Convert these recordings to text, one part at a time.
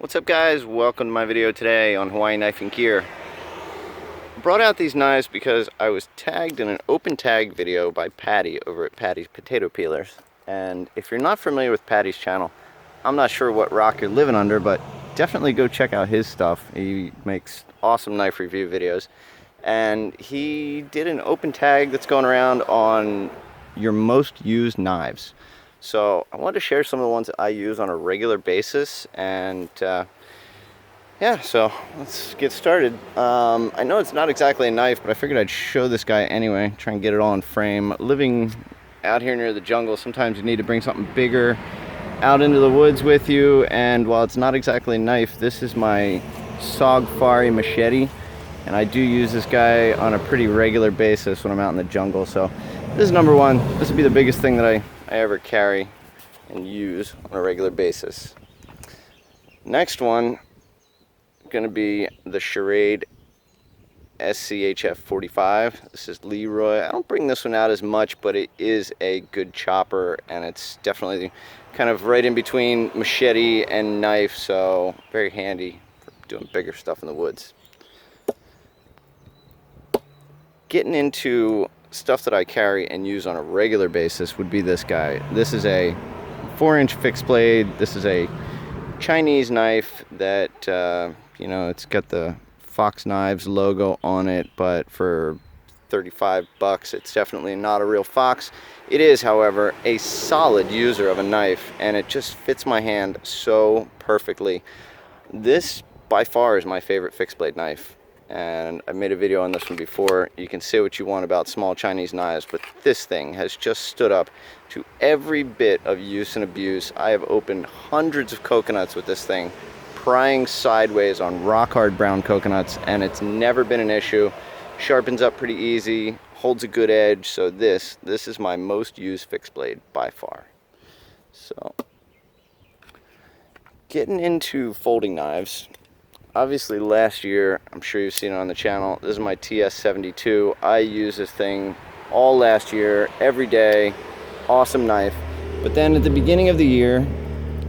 What's up, guys? Welcome to my video today on Hawaii Knife and Gear. I brought out these knives because I was tagged in an open tag video by Paddy over at Paddy's Potato Peelers. And if you're not familiar with Paddy's channel, I'm not sure what rock you're living under, but definitely go check out his stuff. He makes awesome knife review videos. And he did an open tag that's going around on your most used knives. So I wanted to share some of the ones that I use on a regular basis, and yeah, so let's get started. I know it's not exactly a knife, but I figured I'd show this guy anyway, try and get it all in frame. Living out here near the jungle, sometimes you need to bring something bigger out into the woods with you, and while it's not exactly a knife, this is my Sogfari machete, and I do use this guy on a pretty regular basis when I'm out in the jungle. So this is number one. This would be the biggest thing that I ever carry and use on a regular basis. Next one going to be the Charades SCHF 45. This is Leroy. I don't bring this one out as much, but it is a good chopper, and it's definitely kind of right in between machete and knife, so very handy for doing bigger stuff in the woods. Getting into stuff that I carry and use on a regular basis would be this guy. This is a 4-inch fixed blade. This is a Chinese knife that, you know, it's got the Fox Knives logo on it, but for 35 bucks, it's definitely not a real Fox. It is, however, a solid user of a knife, and it just fits my hand so perfectly. This, by far, is my favorite fixed blade knife. And I made a video on this one before. You can say what you want about small Chinese knives, but this thing has just stood up to every bit of use and abuse. I have opened hundreds of coconuts with this thing, prying sideways on rock hard brown coconuts, and it's never been an issue. Sharpens up pretty easy, holds a good edge. So this is my most used fixed blade by far. So getting into folding knives. Obviously last year, I'm sure you've seen it on the channel, this is my TS72. I used this thing all last year, every day. Awesome knife. But then at the beginning of the year,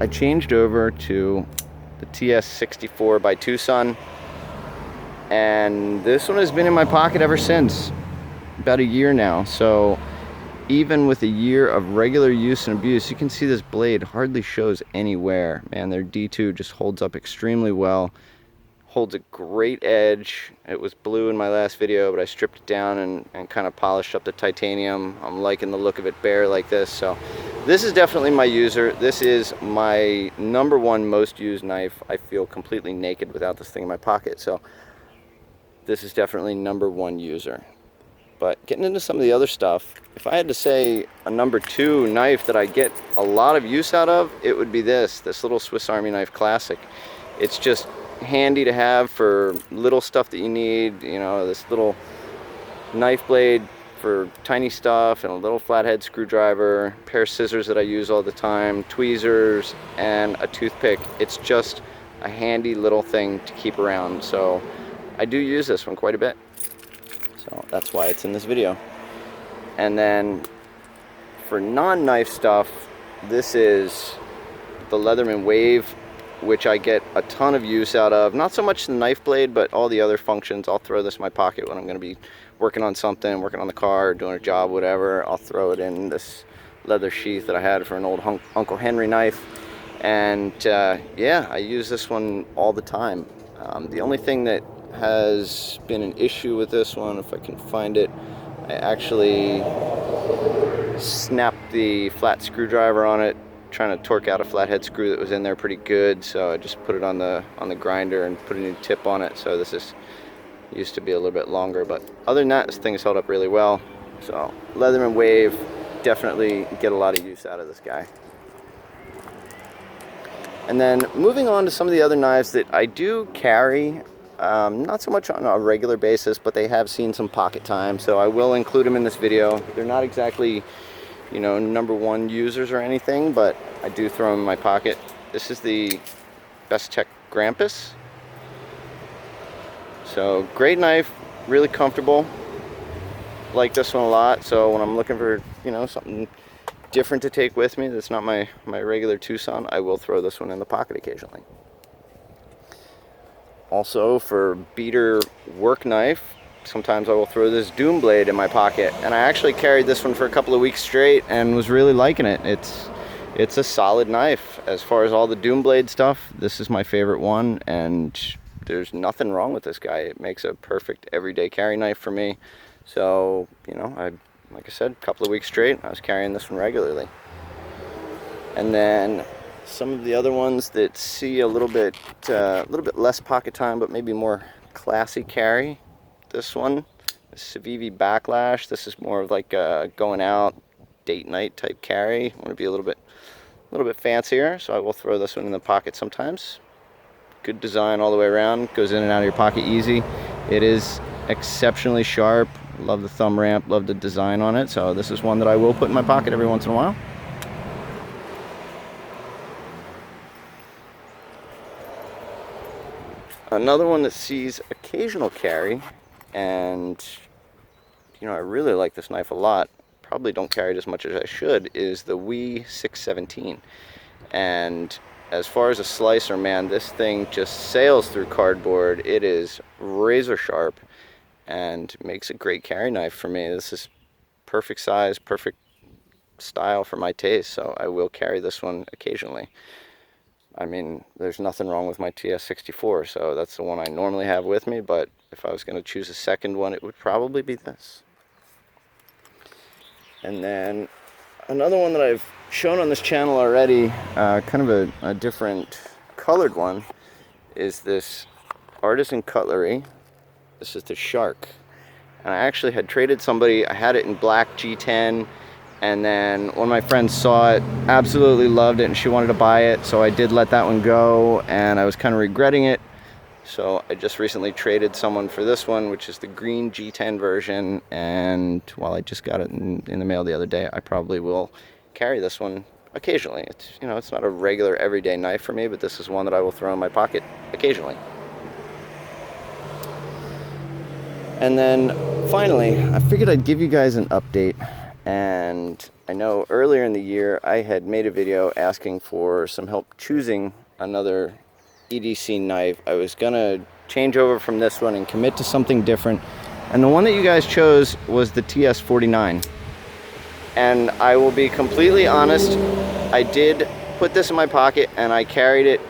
I changed over to the TS64 by Tucson. And this one has been in my pocket ever since. About a year now. So even with a year of regular use and abuse, you can see this blade hardly shows any wear. Man, their D2 just holds up extremely well. Holds a great edge. It was blue in my last video, but I stripped it down and kind of polished up the titanium. I'm liking the look of it bare like this. So this is definitely my user. This is my number one most used knife. I feel completely naked without this thing in my pocket. So this is definitely number one user. But getting into some of the other stuff, if I had to say a number two knife that I get a lot of use out of, it would be this little Swiss Army knife classic. It's just handy to have for little stuff that you need, you know, this little knife blade for tiny stuff, and a little flathead screwdriver, a pair of scissors that I use all the time, tweezers, and a toothpick. It's just a handy little thing to keep around. So I do use this one quite a bit, so that's why it's in this video. And then for non-knife stuff, this is the Leatherman Wave, which I get a ton of use out of. Not so much the knife blade, but all the other functions. I'll throw this in my pocket when I'm going to be working on something, working on the car, doing a job, whatever. I'll throw it in this leather sheath that I had for an old Uncle Henry knife. And yeah, I use this one all the time. The only thing that has been an issue with this one, if I can find it, I actually snapped the flat screwdriver on it, trying to torque out a flathead screw that was in there pretty good, so I just put it on the grinder and put a new tip on it. So this is used to be a little bit longer, but other than that, this thing has held up really well. So Leatherman Wave, definitely get a lot of use out of this guy. And then moving on to some of the other knives that I do carry, not so much on a regular basis, but they have seen some pocket time, so I will include them in this video. They're not exactly, you know, number one users or anything, but I do throw them in my pocket. This is the Best Tech Grampus. So great knife, really comfortable. Like this one a lot. So when I'm looking for, you know, something different to take with me that's not my regular Tucson, I will throw this one in the pocket occasionally. Also, for beater work knife, sometimes I will throw this Doom blade in my pocket, and I actually carried this one for a couple of weeks straight and was really liking it. It's a solid knife. As far as all the Doom blade stuff, this is my favorite one, and there's nothing wrong with this guy. It makes a perfect everyday carry knife for me. So, you know, like I said, a couple of weeks straight, I was carrying this one regularly. And then some of the other ones that see a little bit less pocket time, but maybe more classy carry. This one, the Civivi Backlash. This is more of like a going out date night type carry. I want to be a little bit fancier, so I will throw this one in the pocket sometimes. Good design all the way around. Goes in and out of your pocket easy. It is exceptionally sharp. Love the thumb ramp. Love the design on it. So this is one that I will put in my pocket every once in a while. Another one that sees occasional carry, and you know, I really like this knife a lot, probably don't carry it as much as I should, is the WE 617. And as far as a slicer, man, this thing just sails through cardboard. It is razor sharp and makes a great carry knife for me. This is perfect size, perfect style for my taste, so I will carry this one occasionally. I mean, there's nothing wrong with my TS64, so that's the one I normally have with me, but if I was going to choose a second one, it would probably be this. And then another one that I've shown on this channel already, kind of a different colored one, is this Artisan Cutlery. This is the Shark. And I actually had traded somebody, I had it in black G10, and then one of my friends saw it, absolutely loved it, and she wanted to buy it, so I did let that one go, and I was kind of regretting it. So I just recently traded someone for this one, which is the green G10 version, and while I just got it in the mail the other day, I probably will carry this one occasionally. It's, you know, it's not a regular everyday knife for me, but this is one that I will throw in my pocket occasionally. And then finally, I figured I'd give you guys an update. And I know earlier in the year I had made a video asking for some help choosing another EDC knife. I was gonna change over from this one and commit to something different, and the one that you guys chose was the TS49. And I will be completely honest, I did put this in my pocket and I carried it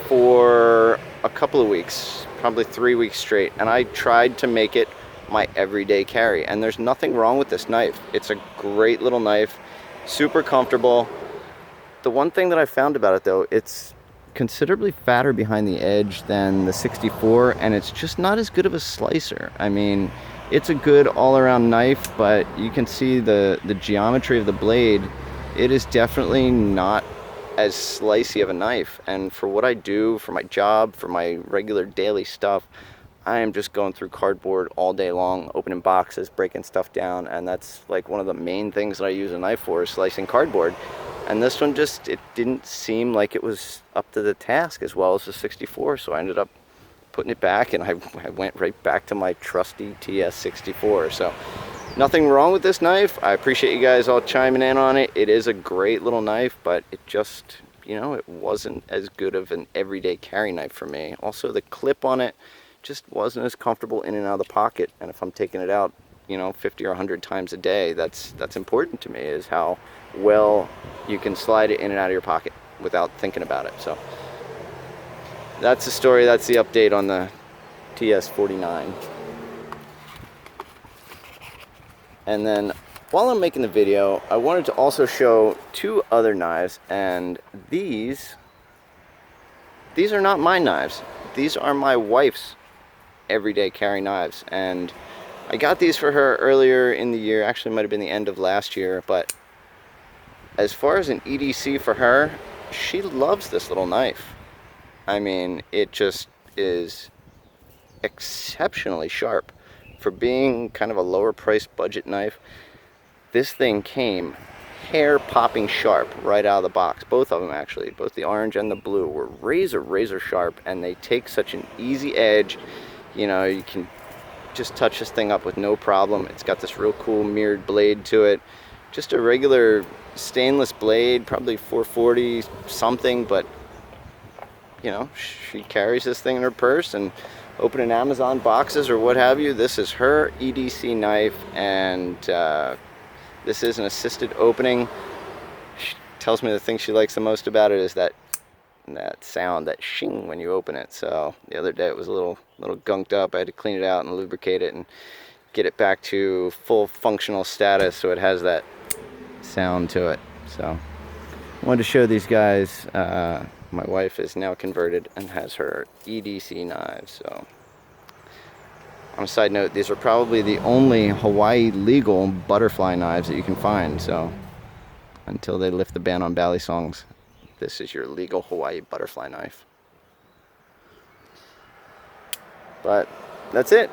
for a couple of weeks, probably 3 weeks straight, and I tried to make it my everyday carry, and there's nothing wrong with this knife. It's a great little knife, super comfortable. The one thing that I found about it though, it's considerably fatter behind the edge than the 64, and it's just not as good of a slicer. I mean, it's a good all-around knife, but you can see the geometry of the blade. It is definitely not as slicey of a knife, and for what I do, for my job, for my regular daily stuff, I am just going through cardboard all day long, opening boxes, breaking stuff down, and that's like one of the main things that I use a knife for, is slicing cardboard. And this one just, it didn't seem like it was up to the task as well as the 64, so I ended up putting it back, and I went right back to my trusty TS64. So nothing wrong with this knife. I appreciate you guys all chiming in on it. It is a great little knife, but it just, you know, it wasn't as good of an everyday carry knife for me. Also, the clip on it just wasn't as comfortable in and out of the pocket, and if I'm taking it out, you know, 50 or 100 times a day, that's important to me, is how well you can slide it in and out of your pocket without thinking about it. So that's the story, that's the update on the TS49. And then while I'm making the video, I wanted to also show two other knives, and these are not my knives. These are my wife's everyday carry knives, and I got these for her earlier in the year. Actually, might have been the end of last year, but as far as an EDC for her, she loves this little knife. I mean, it just is exceptionally sharp for being kind of a lower priced budget knife. This thing came hair popping sharp right out of the box. Both of them, actually, both the orange and the blue, were razor sharp, and they take such an easy edge. You know, you can just touch this thing up with no problem. It's got this real cool mirrored blade to it. Just a regular stainless blade, probably 440 something, but you know, she carries this thing in her purse and opening Amazon boxes or what have you. This is her EDC knife, and this is an assisted opening. She tells me the thing she likes the most about it is that sound, that shing when you open it. So the other day it was a little gunked up. I had to clean it out and lubricate it and get it back to full functional status so it has that sound to it. So I wanted to show these guys. My wife is now converted and has her EDC knives. So on a side note, these are probably the only Hawaii legal butterfly knives that you can find. So until they lift the ban on bally songs, this is your legal Hawaii butterfly knife. But that's it.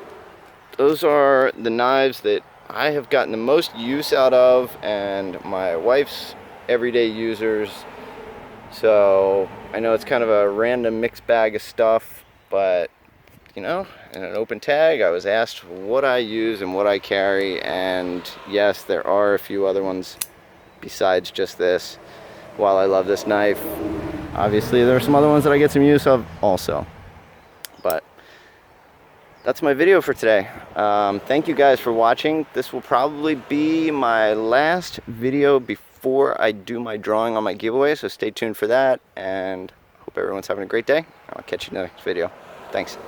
Those are the knives that I have gotten the most use out of, and my wife's everyday users. So I know it's kind of a random mixed bag of stuff, but you know, in an open tag I was asked what I use and what I carry, and yes, there are a few other ones besides just this. While I love this knife, obviously there are some other ones that I get some use of also. But that's my video for today. Thank you guys for watching. This will probably be my last video before I do my drawing on my giveaway, so stay tuned for that, and hope everyone's having a great day. I'll catch you in the next video. Thanks.